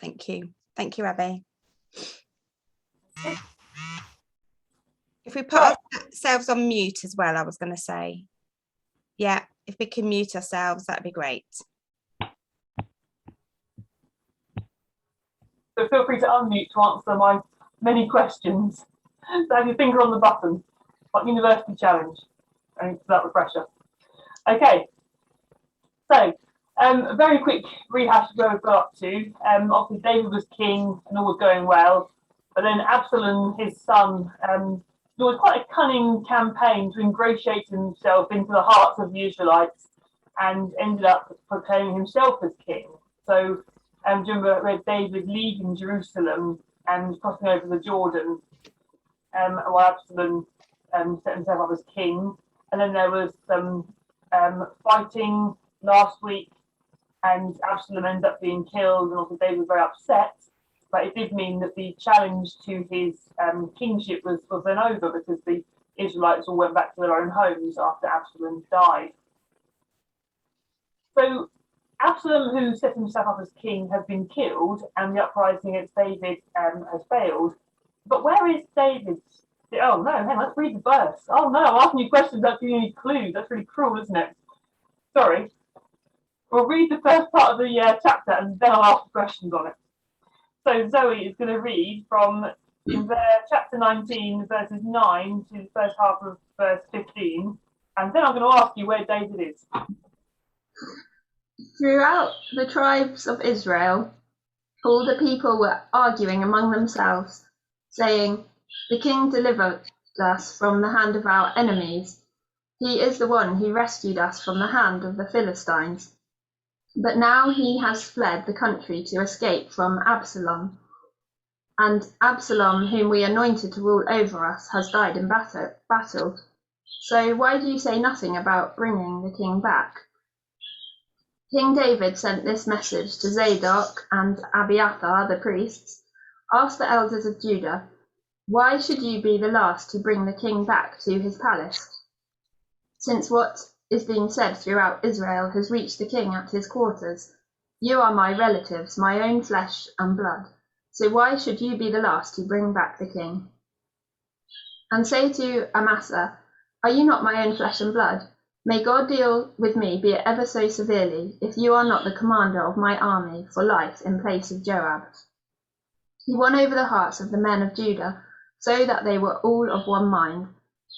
Thank you. Thank you, Abby. If we put ourselves on mute as well, I was going to say. Yeah, if we can mute ourselves, that'd be great. So feel free to unmute to answer my many questions. So have your finger on the button, like University Challenge. And for that refresher. Okay. So a very quick rehash of where we've got up to. Obviously David was king and all was going well. But then Absalom, his son, there was quite a cunning campaign to ingratiate himself into the hearts of the Israelites and ended up proclaiming himself as king. So do you remember David leaving Jerusalem and crossing over the Jordan while Absalom set himself up as king? And then there was some fighting last week, and Absalom ended up being killed, and also David was very upset. But it did mean that the challenge to his kingship was then over, because the Israelites all went back to their own homes after Absalom died. So Absalom, who set himself up as king, has been killed, and the uprising against David has failed. But where is David's? Oh no, hang on, let's read the verse. Oh no, I'm asking you questions, that's giving you clues. That's really cruel, isn't it? Sorry. We'll read the first part of the chapter and then I'll ask questions on it. So Zoe is going to read from chapter 19, verses 9 to the first half of verse 15. And then I'm going to ask you where David is. Throughout the tribes of Israel, all the people were arguing among themselves, saying, "The king delivered us from the hand of our enemies. He is the one who rescued us from the hand of the Philistines. But now he has fled the country to escape from Absalom. And Absalom, whom we anointed to rule over us, has died in battle. So why do you say nothing about bringing the king back?" King David sent this message to Zadok and Abiathar, the priests. "Ask the elders of Judah, why should you be the last to bring the king back to his palace? Since what is being said throughout Israel has reached the king at his quarters. You are my relatives, my own flesh and blood. So why should you be the last to bring back the king? And say to Amasa, are you not my own flesh and blood? May God deal with me, be it ever so severely, if you are not the commander of my army for life in place of Joab." He won over the hearts of the men of Judah, so that they were all of one mind.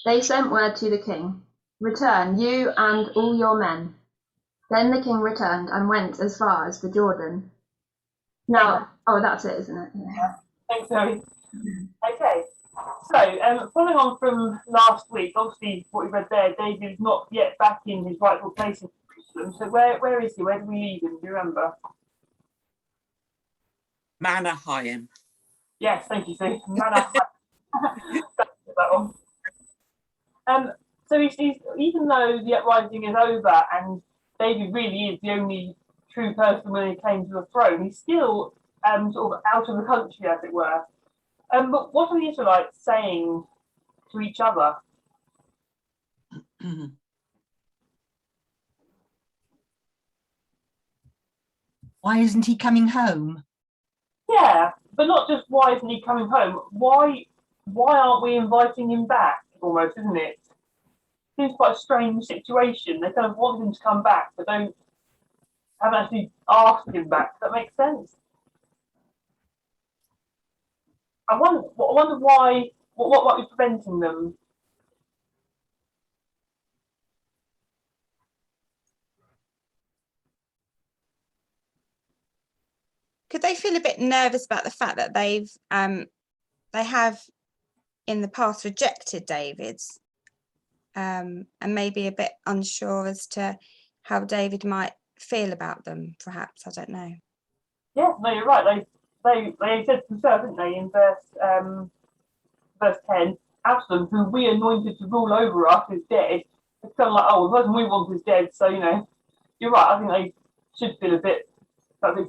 They sent word to the king, "Return, you and all your men." Then the king returned and went as far as the Jordan. Now, that's it, isn't it? Yeah. Thanks, Zoe. Okay. So, following on from last week, obviously what we read there, David is not yet back in his rightful place in Jerusalem. So where is he? Where did we leave him? Do you remember? Mahanaim. Yes, thank you, Sue. Mahanaim. That one. So he's, even though the uprising is over and David really is the only true person when he came to the throne, he's still sort of out of the country, as it were. But what are the Israelites saying to each other? Why isn't he coming home? Yeah, but not just why isn't he coming home? Why aren't we inviting him back? Almost, isn't it? Seems quite a strange situation. They kind of want him to come back, but haven't actually asked him back. Does that make sense? I wonder why. What might be preventing them? Could they feel a bit nervous about the fact that they have in the past rejected David's, and maybe a bit unsure as to how David might feel about them, perhaps? I don't know. Yeah, no, you're right. They said to themselves, didn't they, in verse 10, Absalom, who we anointed to rule over us, is dead. It's kind of like, oh, the person we want is dead. So, you're right. I think they should feel a bit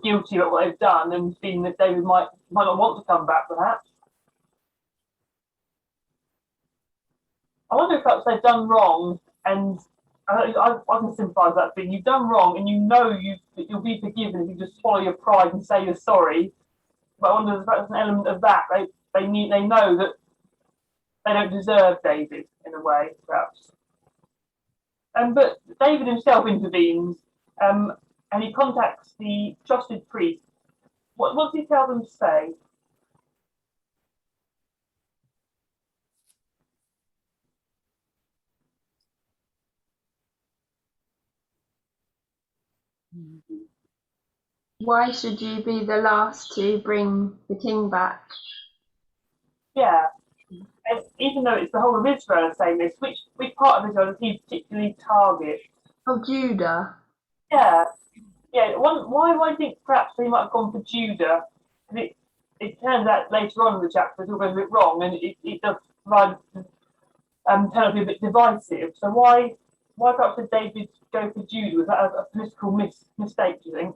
guilty about what they've done and feeling that David might not want to come back, perhaps. I wonder if perhaps they've done wrong, and I can sympathise with that thing. You've done wrong, and you know that you'll be forgiven if you just swallow your pride and say you're sorry. But I wonder if that's an element of that. They know that they don't deserve David in a way, perhaps. But David himself intervenes, and he contacts the trusted priest. What does he tell them to say? Why should you be the last to bring the king back? Yeah. And even though it's the whole of Israel saying this, which part of Israel does he particularly target? Oh, Judah. Yeah. Why do I think perhaps they might have gone for Judah? Because it turns out later on in the chapter it's all goes a bit wrong, and it does provide turn out to be a bit divisive. So why perhaps did David go for Judah? Was that a political mistake, do you think?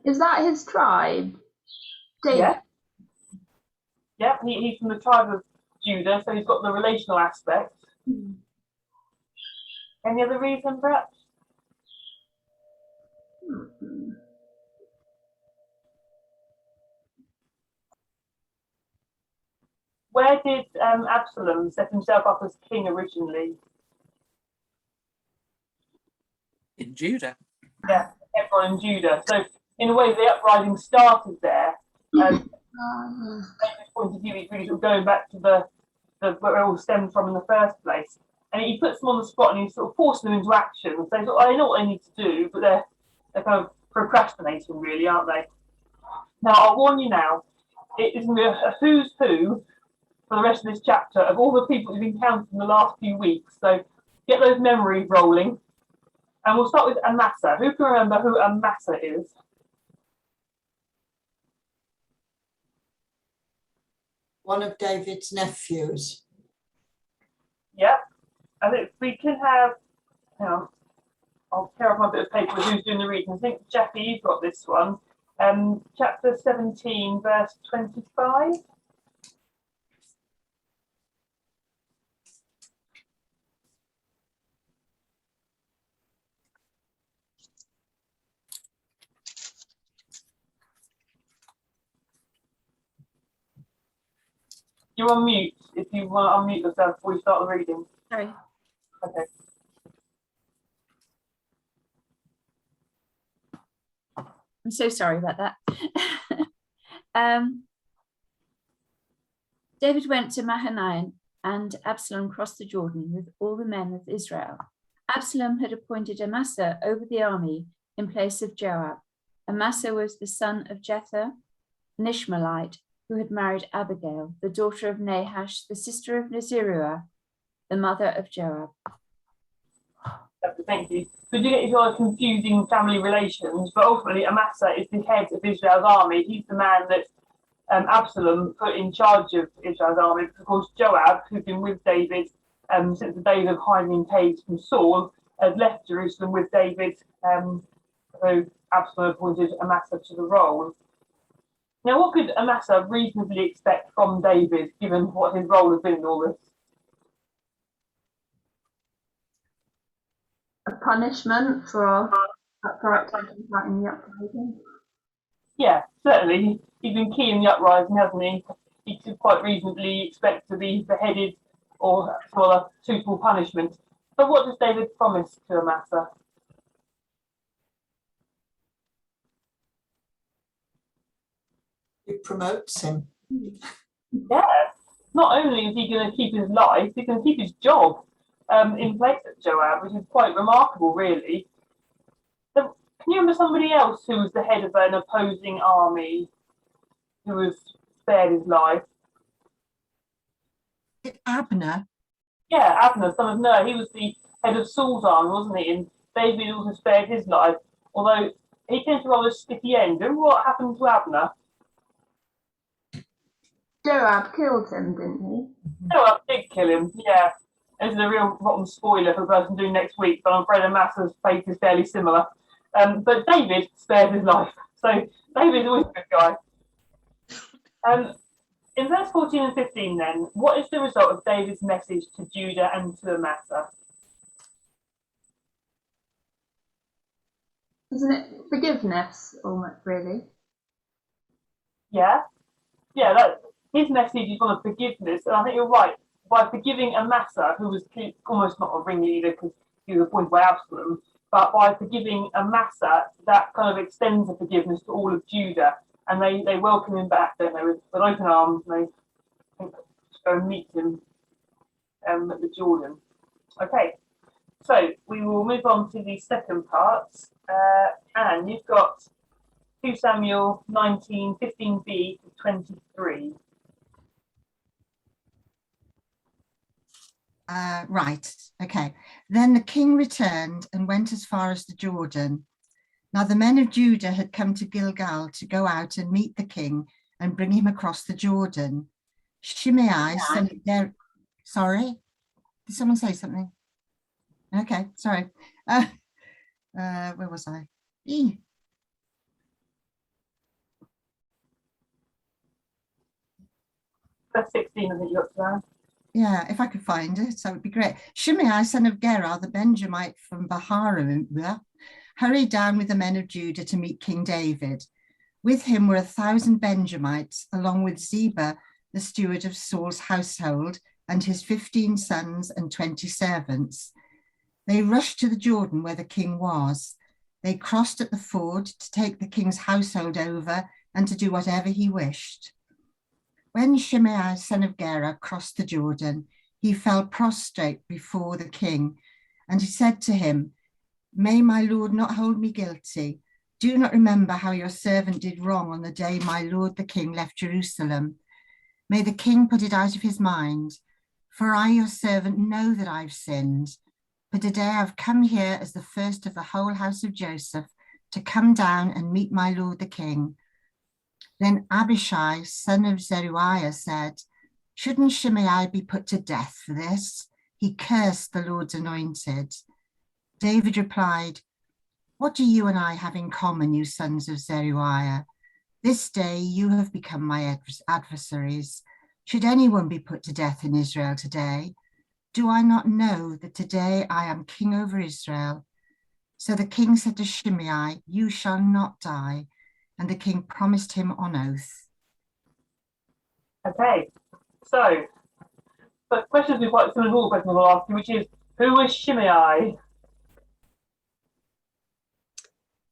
Is that his tribe? David? Yeah. Yeah, he's from the tribe of Judah, so he's got the relational aspect. Any other reason, perhaps? Where did Absalom set himself up as king originally? In Judah. Yeah, Hebron in Judah. So in a way, the uprising started there. From David's point of view, he's really sort of going back to the where it all stemmed from in the first place. And he puts them on the spot and he's sort of forcing them into action. So they know what they need to do, but they're kind of procrastinating, really, aren't they? Now, I'll warn you now, it is going to be a who's who for the rest of this chapter of all the people you've encountered in the last few weeks. So get those memories rolling. And we'll start with Amasa. Who can remember who Amasa is? One of David's nephews. Yep. I think we can have, hang on, I'll tear off my bit of paper with who's doing the reading. I think, Jackie, you've got this one. Chapter 17, verse 25. You're on mute if you want to unmute yourself before you start the reading. Sorry. Okay. I'm so sorry about that. David went to Mahanaim, and Absalom crossed the Jordan with all the men of Israel. Absalom had appointed Amasa over the army in place of Joab. Amasa was the son of Jether, an Ishmaelite, who had married Abigail, the daughter of Nahash, the sister of Zeruiah, the mother of Joab. Thank you. So you get your confusing family relations, but ultimately Amasa is the head of Israel's army. He's the man that Absalom put in charge of Israel's army. Because of course Joab, who'd been with David since the days of hiding in caves from Saul, had left Jerusalem with David. So Absalom appointed Amasa to the role. Now, what could Amasa reasonably expect from David, given what his role has been in all this? A punishment for upright taking part in the uprising. Yeah, certainly. He's been key in the uprising, hasn't he? He could quite reasonably expect to be beheaded or for a suitable punishment. But what does David promise to Amasa? It promotes him. Yeah, not only is he going to keep his life, he's going to keep his job in place at Joab, which is quite remarkable, really. So, can you remember somebody else who was the head of an opposing army who was spared his life? Abner. Yeah, Abner, son of Ner. He was the head of Saul's army, wasn't he? And David also spared his life, although he came to a rather sticky end. Remember what happened to Abner? Joab killed him, didn't he? Joab did kill him, yeah. This is a real rotten spoiler for the person doing next week, but I'm afraid Amasa's fate is fairly similar. But David spared his life, so David's always a good guy. In verse 14 and 15 then, what is the result of David's message to Judah and to Amasa? Isn't it forgiveness, almost, really? Yeah, yeah, that his message is one of forgiveness, and I think you're right. By forgiving Amasa, who was almost not a ringleader because he was appointed by Absalom, but by forgiving Amasa, that kind of extends the forgiveness to all of Judah, and they welcome him back, don't they, with open arms, and they go and meet him at the Jordan. Okay, so we will move on to the second part, and you've got 2 Samuel 19, 15b to 23. Right, okay. Then the king returned and went as far as the Jordan. Now the men of Judah had come to Gilgal to go out and meet the king and bring him across the Jordan. Shimei, son of Ger- sorry, did someone say something? Okay, sorry. Where was I? Verse 16, I think you got to that. Yeah, if I could find it, that would be great. Shimei, son of Gera, the Benjamite from Baharim, hurried down with the men of Judah to meet King David. With him were 1,000 Benjamites, along with Ziba, the steward of Saul's household, and his 15 sons and 20 servants. They rushed to the Jordan where the king was. They crossed at the ford to take the king's household over and to do whatever he wished. When Shimei, son of Gera, crossed the Jordan, he fell prostrate before the king, and he said to him, "May my lord not hold me guilty. Do you not remember how your servant did wrong on the day my lord the king left Jerusalem? May the king put it out of his mind, for I, your servant, know that I've sinned. But today I've come here as the first of the whole house of Joseph to come down and meet my lord the king." Then Abishai, son of Zeruiah, said, "Shouldn't Shimei be put to death for this? He cursed the Lord's anointed." David replied, "What do you and I have in common, you sons of Zeruiah? This day you have become my adversaries. Should anyone be put to death in Israel today? Do I not know that today I am king over Israel?" So the king said to Shimei, "You shall not die." And the king promised him on oath. Okay, so the questions we've got, some of all questions we'll ask you, which is, who was Shimei?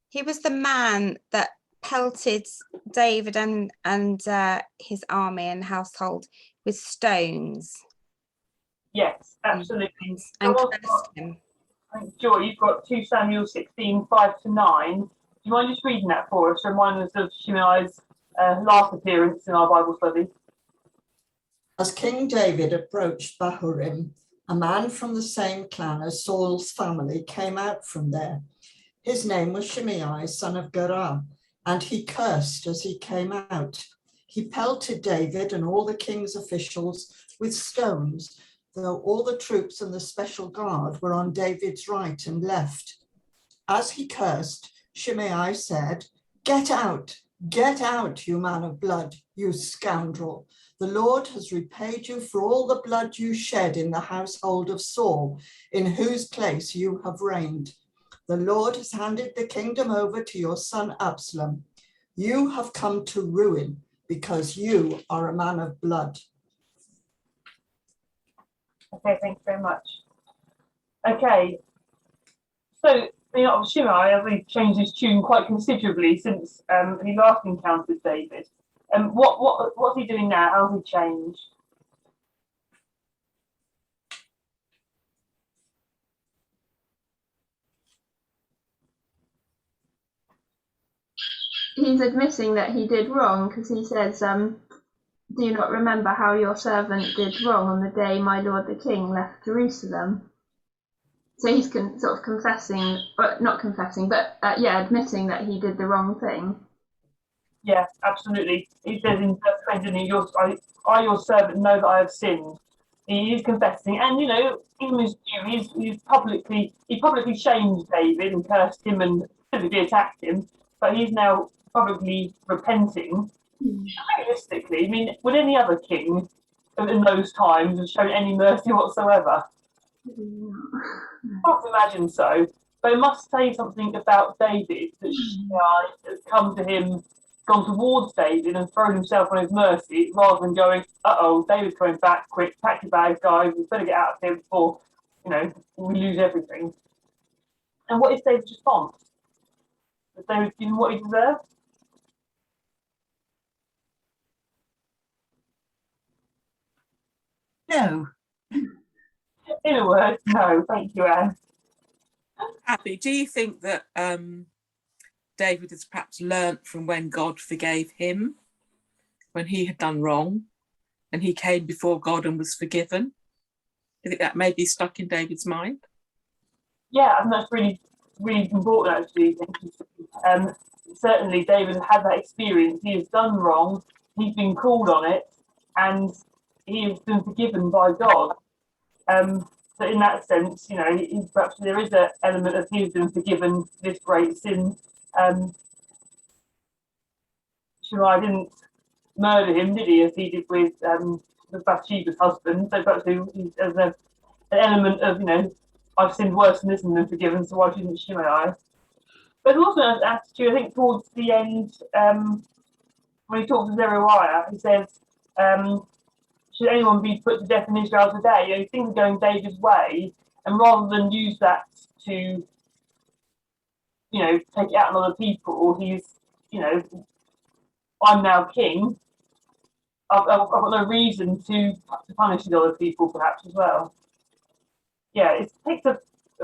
He was the man that pelted David and his army and household with stones. Yes, absolutely. And So cursed him. I think, Joy, you've got 2 Samuel 16, 5 to 9. Do you mind just reading that for us? Remind us of Shimei's last appearance in our Bible study. As King David approached Bahurim, a man from the same clan as Saul's family came out from there. His name was Shimei, son of Gera, and he cursed as he came out. He pelted David and all the king's officials with stones, though all the troops and the special guard were on David's right and left. As he cursed, Shimei said, get out, you man of blood, you scoundrel. The Lord has repaid you for all the blood you shed in the household of Saul, in whose place you have reigned. The Lord has handed the kingdom over to your son Absalom. You have come to ruin because you are a man of blood." Okay, thanks very much. Okay, so Shimei has really changed his tune quite considerably since he last encountered David. And what's he doing now? How's he changed? He's admitting that he did wrong because he says, "Do you not remember how your servant did wrong on the day my lord the king left Jerusalem?" So he's sort of confessing, but not confessing, but admitting that he did the wrong thing. Yeah, absolutely. He says in verse 20, I, your servant, know that I have sinned. He is confessing, and even his he publicly shamed David and cursed him and physically attacked him, but he's now publicly repenting. Realistically, I mean, would any other king in those times have shown any mercy whatsoever? I can't imagine so. But it must say something about David that Shimei has come to him gone towards David and thrown himself on his mercy rather than going, uh-oh, David's coming back, quick, pack your bags, guys, we better get out of here before, we lose everything. And what is David's response? Has David given what he deserved? No. In a word, no. Thank you, Anne. Abby, do you think that David has perhaps learnt from when God forgave him, when he had done wrong, and he came before God and was forgiven? Do you think that may be stuck in David's mind? Yeah, I think that's really, really important, actually. Certainly, David has had that experience. He has done wrong, he's been called on it, and he has been forgiven by God. So in that sense, perhaps there is an element of he's been forgiven this great sin. Shimei didn't murder him, did he, as he did with Bathsheba's husband? So perhaps there's an element of, I've sinned worse than this and been forgiven, so why shouldn't Shimei? But also an attitude, I think, towards the end, when he talks to Zeruiah, he says, should anyone be put to death in Israel today? Things are going David's way, and rather than use that to, take it out on other people, he's, I'm now king. I've got no reason to punish these other people, perhaps, as well. Yeah, it takes a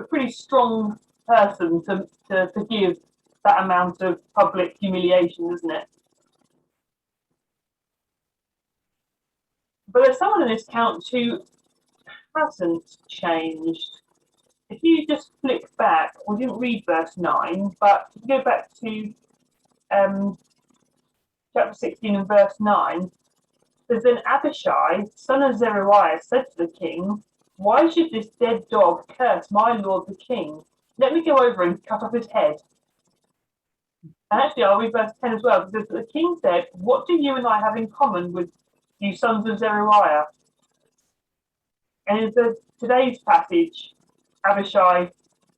pretty strong person to forgive that amount of public humiliation, doesn't it? But there's someone in this count who hasn't changed. If you just flick back, we didn't read verse 9, but if you go back to chapter 16 and verse 9, there's then Abishai, son of Zeruiah, said to the king, "Why should this dead dog curse my lord the king? Let me go over and cut off his head." And actually, I'll read verse 10 as well, because the king said, "What do you and I have in common with you sons of Zeruiah?" And in today's passage, Abishai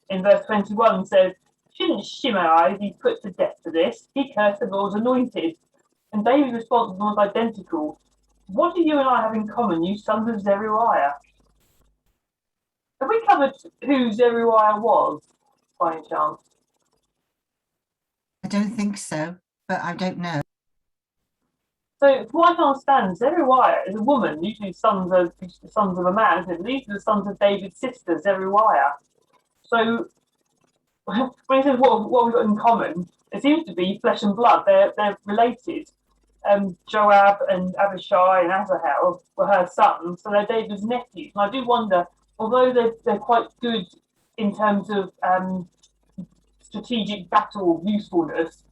in verse 21 says, "Shouldn't Shimei be put to death for this? He cursed the Lord's anointed." And David's response was identical. "What do you and I have in common, you sons of Zeruiah?" Have we covered who Zeruiah was, by any chance? I don't think so, but I don't know. So, from what I can understand, Zeruiah is a woman, usually sons of a man. So these are the sons of David's sister, Zeruiah. So, when he says what we've got in common, it seems to be flesh and blood. They're related. Joab and Abishai and Asahel were her sons, so they're David's nephews. And I do wonder, although they're quite good in terms of strategic battle usefulness,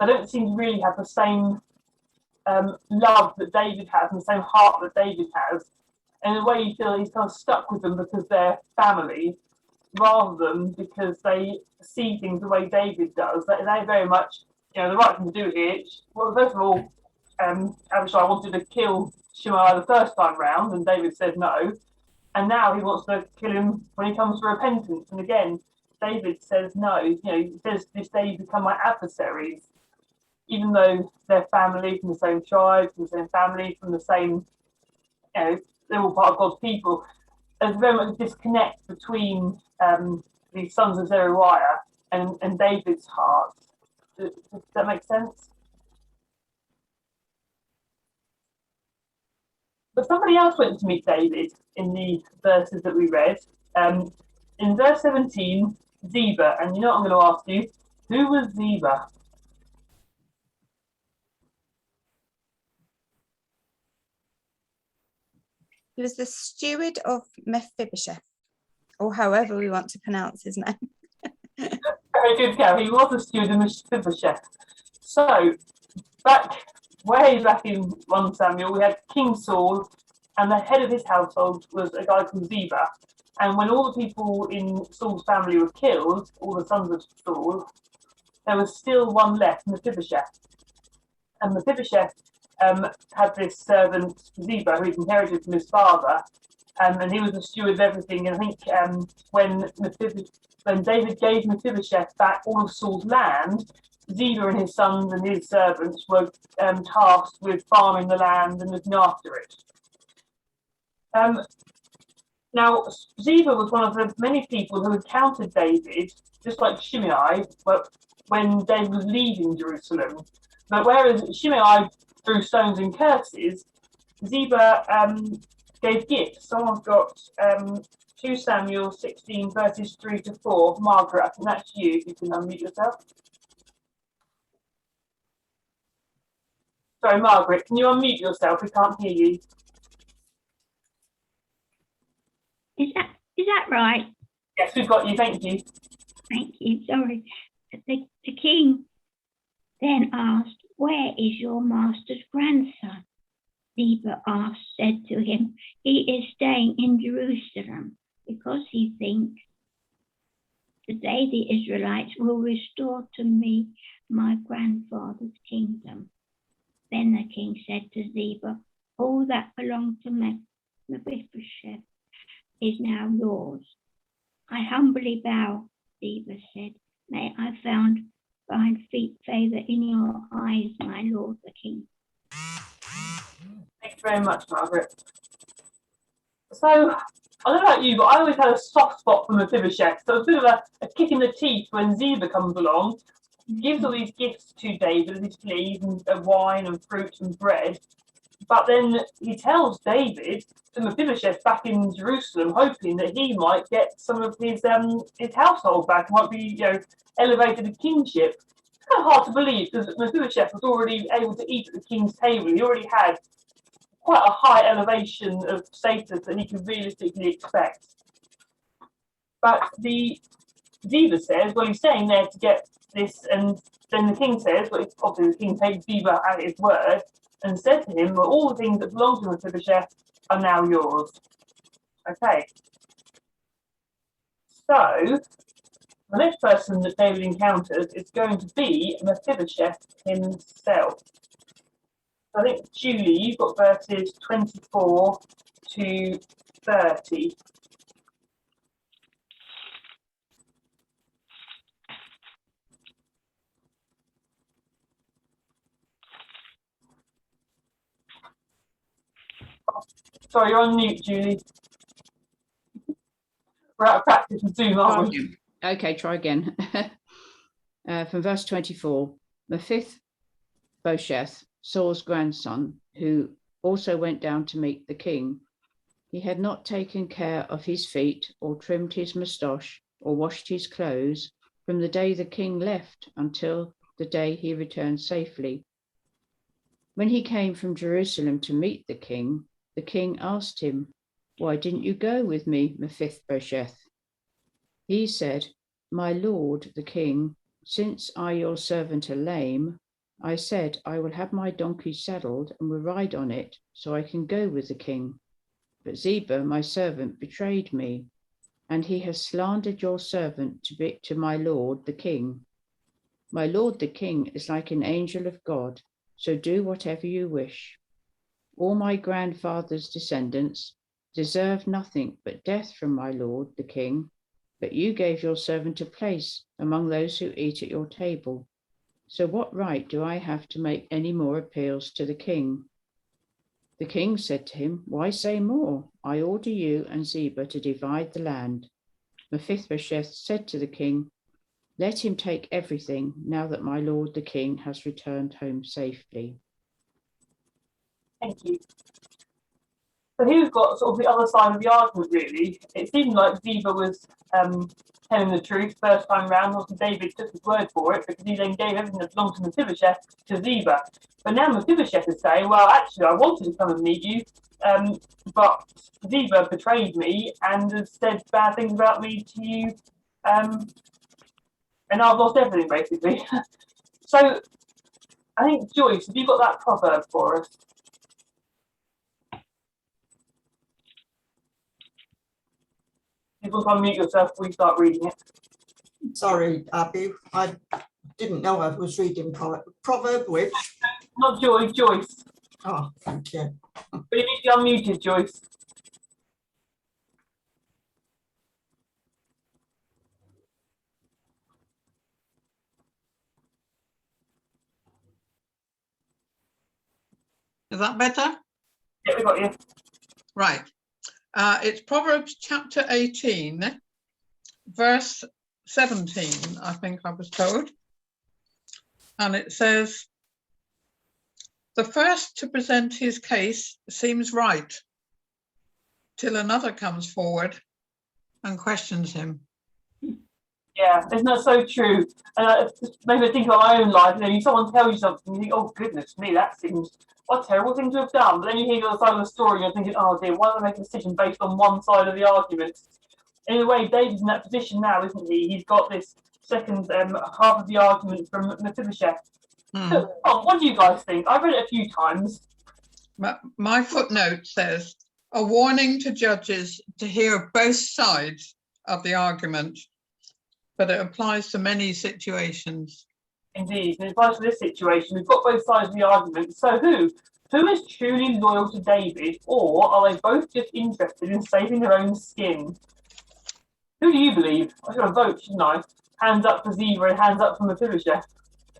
they don't seem to really have the same love that David has and the same heart that David has. And in a way, you feel he's kind of stuck with them because they're family, rather than because they see things the way David does. They very much, the right thing to do here. Well, first of all, Abishai wanted to kill Shimei the first time round, and David said no. And now he wants to kill him when he comes to repentance. And again, David says no. He says, "This day you become my adversaries." Even though they're family from the same tribe, from the same family, from the same, they're all part of God's people. There's very much a disconnect between the sons of Zeruiah and David's heart. Does that make sense? But somebody else went to meet David in the verses that we read. In verse 17, Ziba. And you know what I'm going to ask you? Who was Ziba? He was the steward of Mephibosheth, or however we want to pronounce his name. Very good, Gary. He was a steward of Mephibosheth. So, way back in 1 Samuel, we had King Saul, and the head of his household was a guy called Ziba. And when all the people in Saul's family were killed, all the sons of Saul, there was still one left, Mephibosheth. And Mephibosheth had this servant, Ziba, who he'd inherited from his father, and he was the steward of everything. And I think when David gave Mephibosheth back all of Saul's land, Ziba and his sons and his servants were tasked with farming the land and looking after it. Now, Ziba was one of the many people who encountered David, just like Shimei, but when David was leaving Jerusalem. But whereas Shimei threw stones and curses, Ziba gave gifts. Someone's got 2 Samuel 16 verses 3 to 4. Margaret, I think that's you, if you can unmute yourself. Sorry, Margaret, can you unmute yourself? We can't hear you. Is that right? Yes, we've got you, thank you. Thank you. Sorry. The king then asked, "Where is your master's grandson?" Ziba said to him, "He is staying in Jerusalem because he thinks today the Israelites will restore to me my grandfather's kingdom." Then the king said to Ziba, "All that belonged to Mephibosheth is now yours." "I humbly bow," Ziba said. "May I find favor in your eyes, my lord the king." Thank you very much, Margaret. So, I don't know about you, but I always had a soft spot for Mephibosheth. So it's a bit of a kick in the teeth when Ziba comes along, gives all these gifts to David, these fleas and wine and fruit and bread. But then he tells David to Mephibosheth back in Jerusalem, hoping that he might get some of his household back, might be elevated to kingship. It's kind of hard to believe because Mephibosheth was already able to eat at the king's table. He already had quite a high elevation of status that he could realistically expect. But the Ziba says, well, he's staying there to get this, and then the king says, well, obviously the king takes Ziba at his word and said to him, well, all the things that belong to Mephibosheth are now yours. Okay. So, the next person that David encounters is going to be Mephibosheth himself. I think, Julie, you've got verses 24 to 30. Sorry, you're on mute, Julie. We're out of practice with Zoom, aren't we? Okay, try again. From verse 24, Mephibosheth, Saul's grandson, who also went down to meet the king. He had not taken care of his feet, or trimmed his moustache, or washed his clothes from the day the king left until the day he returned safely. When he came from Jerusalem to meet the king asked him, "Why didn't you go with me, Mephibosheth?" He said, "My lord, the king, since I, your servant, are lame, I said, I will have my donkey saddled and will ride on it so I can go with the king. But Ziba, my servant, betrayed me, and he has slandered your servant to my lord, the king. My lord, the king, is like an angel of God, so do whatever you wish. All my grandfather's descendants deserve nothing but death from my lord, the king, but you gave your servant a place among those who eat at your table. So what right do I have to make any more appeals to the king?" The king said to him, "Why say more? I order you and Ziba to divide the land." Mephibosheth said to the king, "Let him take everything now that my lord the king has returned home safely." Thank you. So here we've got sort of the other side of the argument, really. It seemed like Ziba was telling the truth first time round. Obviously, David took his word for it because he then gave everything that belonged to Mephibosheth to Ziba. But now Mephibosheth is saying, well, actually, I wanted to come and meet you, but Ziba betrayed me and has said bad things about me to you, and I've lost everything, basically. So I think, Joyce, have you got that proverb for us? You can unmute yourself before you start reading it. Sorry, Abby, I didn't know I was reading proverb which. Not Joy, Joyce. Oh, thank you. But you need to be unmuted, Joyce. that better? Yeah, we got you. Right. It's Proverbs chapter 18, verse 17, I think I was told. And it says, the first to present his case seems right, till another comes forward and questions him. Yeah, isn't that so true? And maybe I think of my own life, someone tells you something, you think, oh goodness me, that seems what a terrible thing to have done. But then you hear the other side of the story and you're thinking, oh dear, why don't I make a decision based on one side of the argument? In a way, David's in that position now, isn't he? He's got this second half of the argument from Mephibosheth. So, what do you guys think? I've read it a few times. My footnote says, a warning to judges to hear both sides of the argument, but it applies to many situations. Indeed, and it applies to this situation. We've got both sides of the argument. So who is truly loyal to David, or are they both just interested in saving their own skin? Who do you believe? I should have vote, shouldn't I? Hands up for Ziba and hands up for Mephibosheth.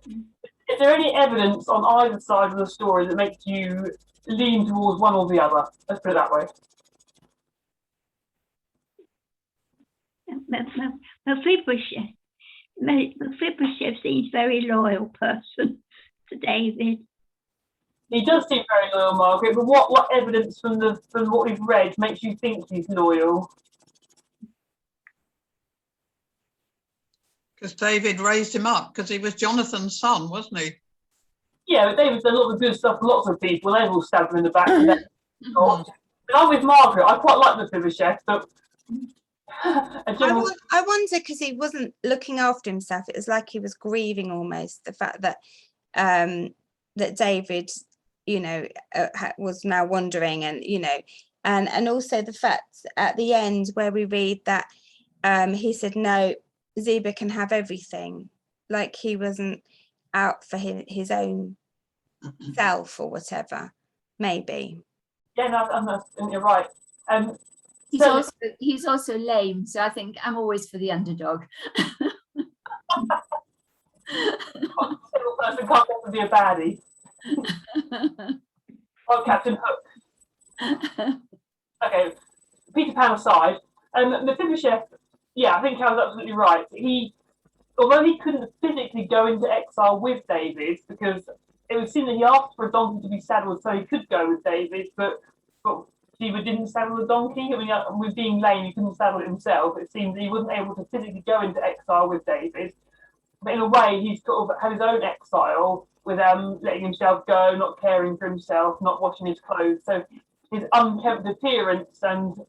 Is there any evidence on either side of the story that makes you lean towards one or the other? Let's put it that way. Mephibosheth seems a very loyal person to David. He does seem very loyal, Margaret, but what evidence from what we've read makes you think he's loyal? Because David raised him up, because he was Jonathan's son, wasn't he? Yeah, but David's done lots of good stuff for lots of people. They've all stabbed him in the back. But I'm with Margaret. I quite like Mephibosheth, but I wonder, because he wasn't looking after himself. It was like he was grieving almost the fact that that David, was now wandering, and and also the fact at the end where we read that he said, no, Ziba can have everything, like he wasn't out for his own self or whatever, maybe. Yeah, no, you're right. He's also lame, so I think I'm always for the underdog. Single person can't also be a baddie. Or Captain Hook. Okay, Peter Pan aside, Mephibosheth, yeah, I think Carol's absolutely right. Although he couldn't physically go into exile with David, because it would seem that he asked for a donkey to be saddled so he could go with David, but Ziba didn't saddle the donkey. I mean, with being lame, he couldn't saddle it himself. It seems that he wasn't able to physically go into exile with David. But in a way, he's sort of had his own exile with letting himself go, not caring for himself, not washing his clothes. So his unkempt appearance and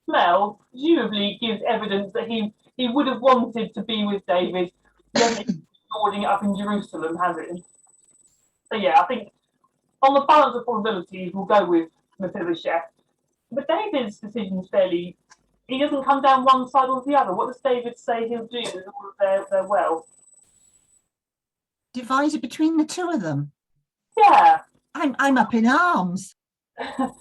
smell presumably gives evidence that he would have wanted to be with David. He hasn't been storing it up in Jerusalem, has it? So yeah, I think on the balance of probabilities, we'll go with Mephibosheth. But David's decision is he doesn't come down one side or the other. What does David say he'll do with all of their wealth? Divide it between the two of them. Yeah. I'm up in arms. There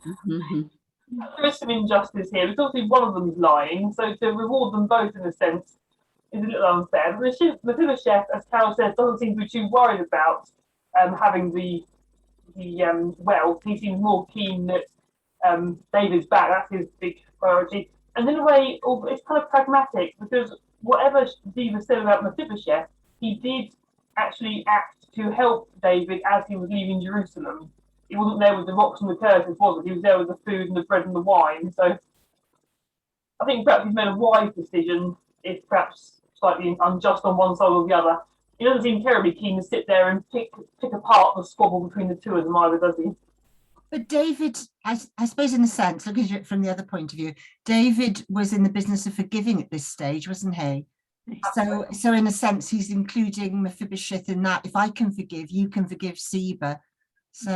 is some injustice here. It's obviously one of them's lying, so to reward them both in a sense is a little unfair. But Mephibosheth, as Carol says, doesn't seem to be too worried about having the wealth. He seems more keen that David's back. That's his big priority. And in a way, it's kind of pragmatic, because whatever Ziba said about Mephibosheth, he did actually act to help David as he was leaving Jerusalem. He wasn't there with the rocks and the curses, was it? He was there with the food and the bread and the wine. So I think perhaps he's made a wise decision, if perhaps slightly unjust on one side or the other. He doesn't seem terribly keen to sit there and pick apart the squabble between the two of them either, does he? But David, I suppose in a sense, looking at it from the other point of view, David was in the business of forgiving at this stage, wasn't he? So in a sense, he's including Mephibosheth in that. If I can forgive, you can forgive Ziba. So,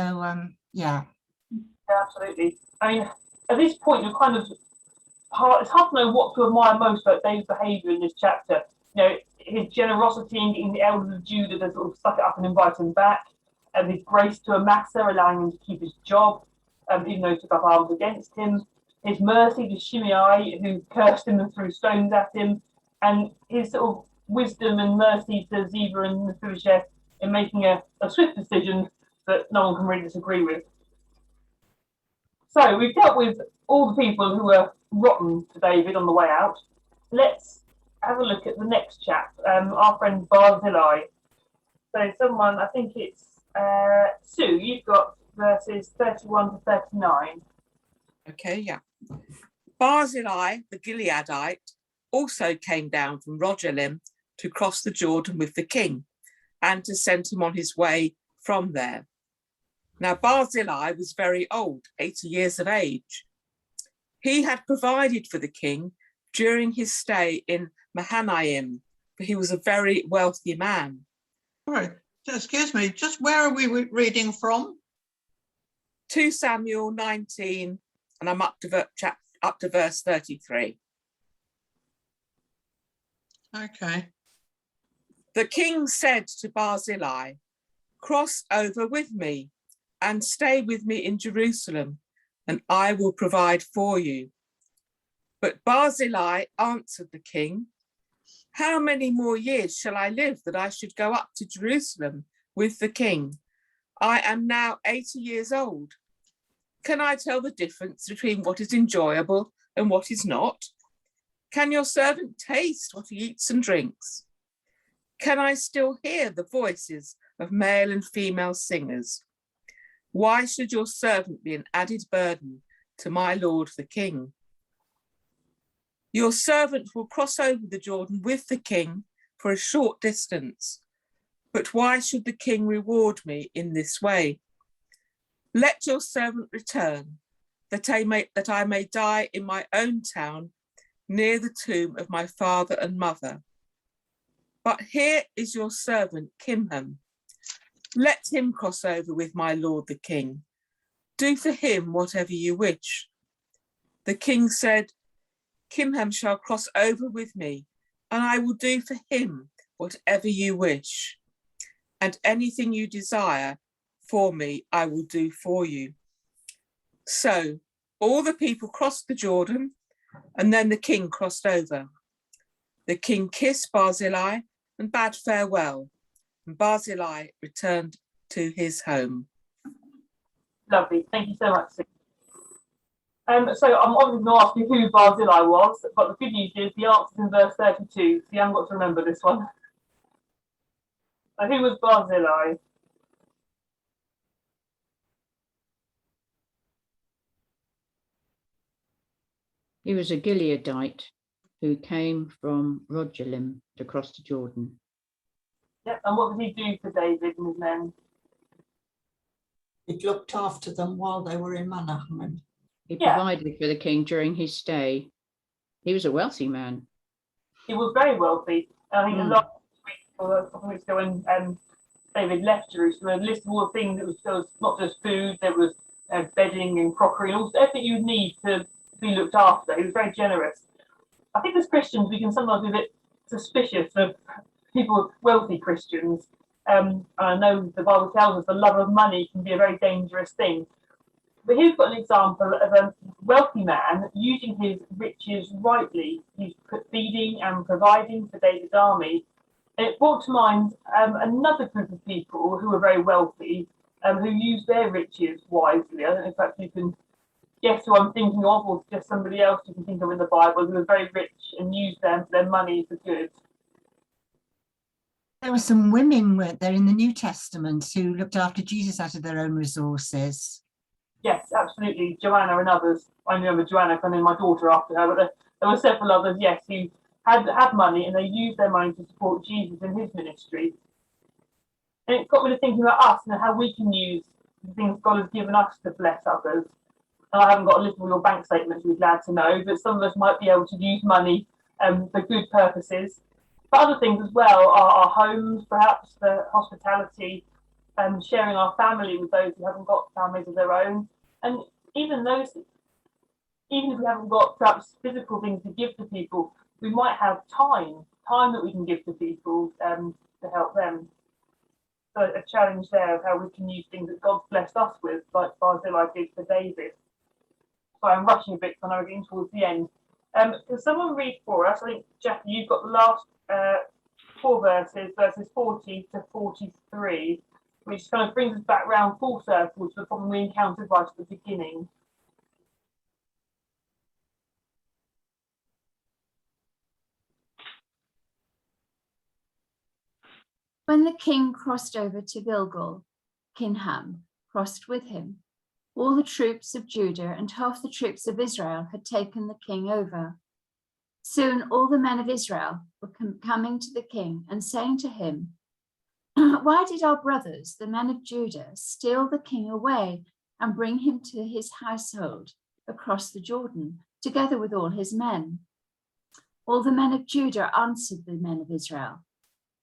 yeah. Yeah, absolutely. I mean, at this point, you're kind of it's hard to know what to admire most about David's behaviour in this chapter. His generosity in getting the elders of Judah to sort of suck it up and invite him back, and his grace to Amasa, allowing him to keep his job, even though he took up arms against him. His mercy to Shimei, who cursed him and threw stones at him, and his sort of wisdom and mercy to Ziba and Mephibosheth in making a swift decision that no one can really disagree with. So we've dealt with all the people who were rotten to David on the way out. Let's have a look at the next chap, our friend Barzillai. So someone, I think it's Sue, you've got verses 31 to 39. Okay, yeah. Barzillai, the Gileadite, also came down from Rogelim to cross the Jordan with the king and to send him on his way from there. Now Barzillai was very old, 80 years of age. He had provided for the king during his stay in Mahanaim, for he was a very wealthy man. Sorry, excuse me, just where are we reading from? 2 Samuel 19, and I'm up to verse 33. Okay. The king said to Barzillai, "Cross over with me and stay with me in Jerusalem, and I will provide for you." But Barzillai answered the king, "How many more years shall I live that I should go up to Jerusalem with the king? I am now 80 years old. Can I tell the difference between what is enjoyable and what is not? Can your servant taste what he eats and drinks? Can I still hear the voices of male and female singers? Why should your servant be an added burden to my lord the king? Your servant will cross over the Jordan with the king for a short distance. But why should the king reward me in this way? Let your servant return, that I may die in my own town, near the tomb of my father and mother. But here is your servant Kimham. Let him cross over with my lord the king. Do for him whatever you wish." The king said, "Kimham shall cross over with me, and I will do for him whatever you wish. And anything you desire for me, I will do for you." So all the people crossed the Jordan, and then the king crossed over. The king kissed Barzillai and bade farewell, and Barzillai returned to his home. Lovely, thank you so much, Sue. So I'm obviously going to ask you who Barzillai was, but the good news is the answer's in verse 32, so you haven't got to remember this one. So who was Barzillai? He was a Gileadite who came from Rogelim to cross the Jordan. Yep, and what did he do for David and his men? It looked after them while they were in Mahanaim. He Yeah. provided for the king during his stay. He was a wealthy man. He was very wealthy. I think last week, or a couple of weeks ago, when David left Jerusalem, a list of all the things that was not just food, there was bedding and crockery, and also everything you need to be looked after. He was very generous. I think as Christians, we can sometimes be a bit suspicious of people, wealthy Christians. And I know the Bible tells us the love of money can be a very dangerous thing. But here's got an example of a wealthy man using his riches rightly. He's feeding and providing for David's army. And it brought to mind another group of people who were very wealthy, who used their riches wisely. I don't know if perhaps you can guess who I'm thinking of, or just somebody else you can think of in the Bible who was very rich and used their money for good. There were some women, weren't there, in the New Testament who looked after Jesus out of their own resources? Yes, absolutely. Joanna and others. I remember Joanna, I named my daughter after her, but there were several others, yes, who had money and they used their money to support Jesus in his ministry. And it got me to thinking about us and how we can use the things God has given us to bless others. And I haven't got a list of all your bank statements, we're glad to know, but some of us might be able to use money for good purposes. But other things as well are our homes, perhaps for hospitality, sharing our family with those who haven't got families of their own. And even if we haven't got perhaps physical things to give to people, we might have time that we can give to people to help them. So a challenge there of how we can use things that God's blessed us with, like Barzillai did for David. So I'm rushing a bit because I know we're getting towards the end. Can someone read for us? I think, Jackie, you've got the last 4 verses 40 to 43, which kind of brings us back round full circle to the problem we encountered right at the beginning. When the king crossed over to Gilgal, Kinham crossed with him. All the troops of Judah and half the troops of Israel had taken the king over. Soon all the men of Israel were coming to the king and saying to him, "Why did our brothers, the men of Judah, steal the king away and bring him to his household across the Jordan, together with all his men?" All the men of Judah answered the men of Israel,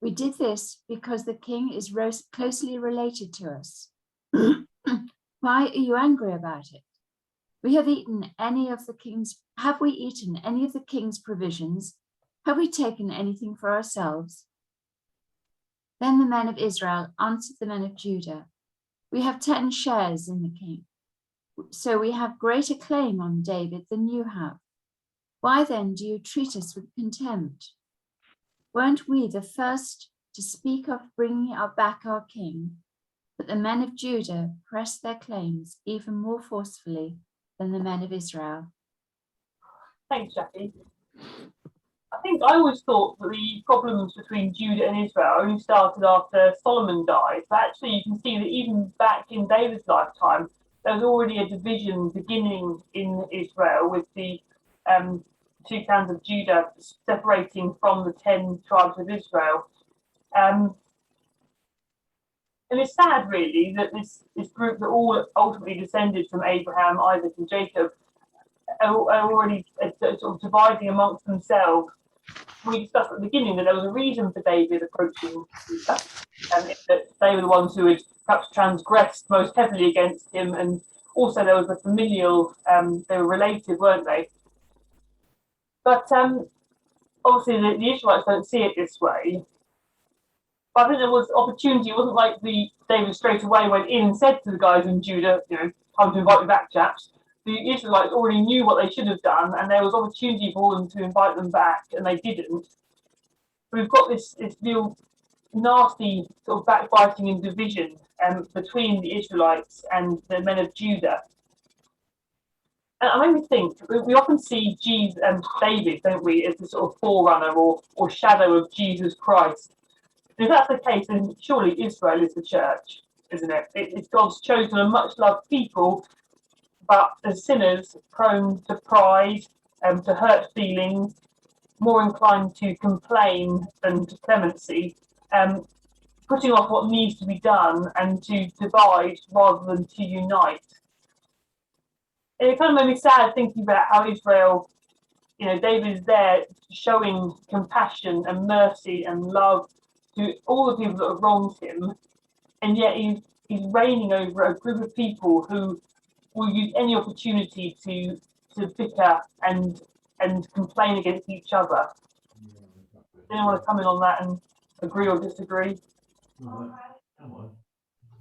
"We did this because the king is closely related to us. Why are you angry about it? Have we eaten any of the king's provisions? Have we taken anything for ourselves?" Then the men of Israel answered the men of Judah, "We have 10 shares in the king, so we have greater claim on David than you have. Why then do you treat us with contempt? Weren't we the first to speak of bringing back our king?" But the men of Judah pressed their claims even more forcefully than the men of Israel. Thanks, Jackie. I think I always thought that the problems between Judah and Israel only started after Solomon died. But actually, you can see that even back in David's lifetime, there was already a division beginning in Israel with the 2 clans of Judah separating from the 10 tribes of Israel. And it's sad, really, that this group that all ultimately descended from Abraham, Isaac, and Jacob are already sort of dividing amongst themselves. We discussed at the beginning that there was a reason for David approaching Judah, and that they were the ones who had perhaps transgressed most heavily against him, and also there was a familial, they were related, weren't they? But obviously the Israelites don't see it this way. But I think there was opportunity. It wasn't like David straight away went in and said to the guys in Judah, time to invite me back, chaps. The Israelites already knew what they should have done, and there was opportunity for them to invite them back, and they didn't. We've got this real nasty sort of backbiting and division between the Israelites and the men of Judah. And I made me think, we often see David, don't we, as the sort of forerunner or shadow of Jesus Christ. If that's the case, then surely Israel is the church, isn't it? It's God's chosen and much loved people, but as sinners prone to pride, to hurt feelings, more inclined to complain than to clemency, putting off what needs to be done and to divide rather than to unite. And it kind of made me sad thinking about how Israel, David is there showing compassion and mercy and love to all the people that have wronged him, and yet he's reigning over a group of people who will use any opportunity to bicker and complain against each other. Anyone want to come in on that and agree or disagree? Come on.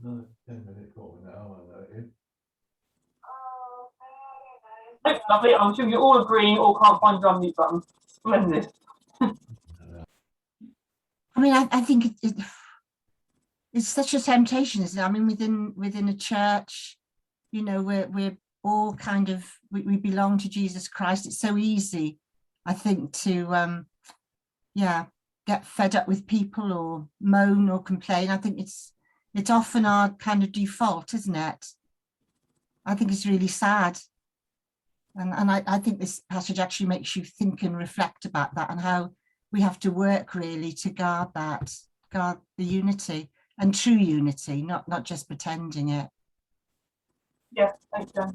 Another 10-minute call now, I know. Oh, lovely. I'm sure you're all agreeing or can't find your unmute button. Splendid. I mean, I think it's such a temptation, isn't it? I mean, within a church, we're all kind of, we belong to Jesus Christ. It's so easy, I think, to get fed up with people or moan or complain. I think it's often our kind of default, isn't it? I think it's really sad. And I think this passage actually makes you think and reflect about that and how we have to work really to guard the unity and true unity, not just pretending it. Yeah, thanks, Jen.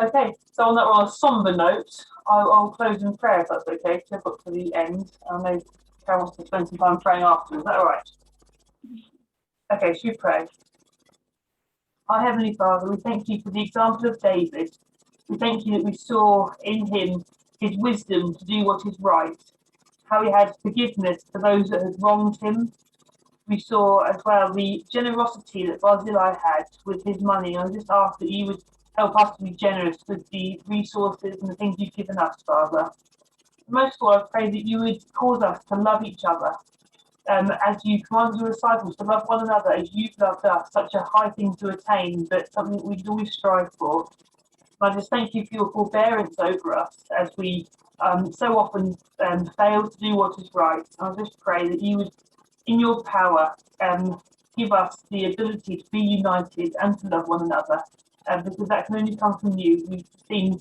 Okay, so on that somber note, I'll close in prayer if that's okay, because I've got to the end. I know Carol wants to spend some time praying after. Is that all right? Okay, should we pray? Our Heavenly Father, we thank you for the example of David. We thank you that we saw in him his wisdom to do what is right, how he had forgiveness for those that had wronged him. We saw as well the generosity that Barzillai had with his money. I just ask that you would help us to be generous with the resources and the things you've given us, Father. Most of all, I pray that you would cause us to love each other, as you command your disciples to love one another as you've loved us, such a high thing to attain, but something that we should always strive for. I just thank you for your forbearance over us as we so often fail to do what is right. I just pray that you would, in your power, give us the ability to be united and to love one another, because that can only come from you. We've seen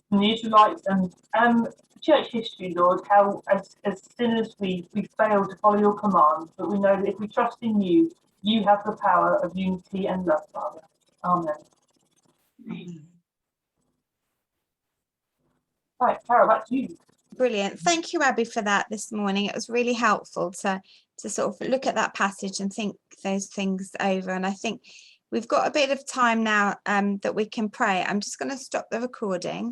from the Israelites and church history, Lord, how as sinners we fail to follow your commands, but we know that if we trust in you, you have the power of unity and love, Father. Amen. Right, Carol, back to you. Brilliant. Thank you, Abby, for that this morning. It was really helpful to sort of look at that passage and think those things over. And I think we've got a bit of time now that we can pray. I'm just going to stop the recording.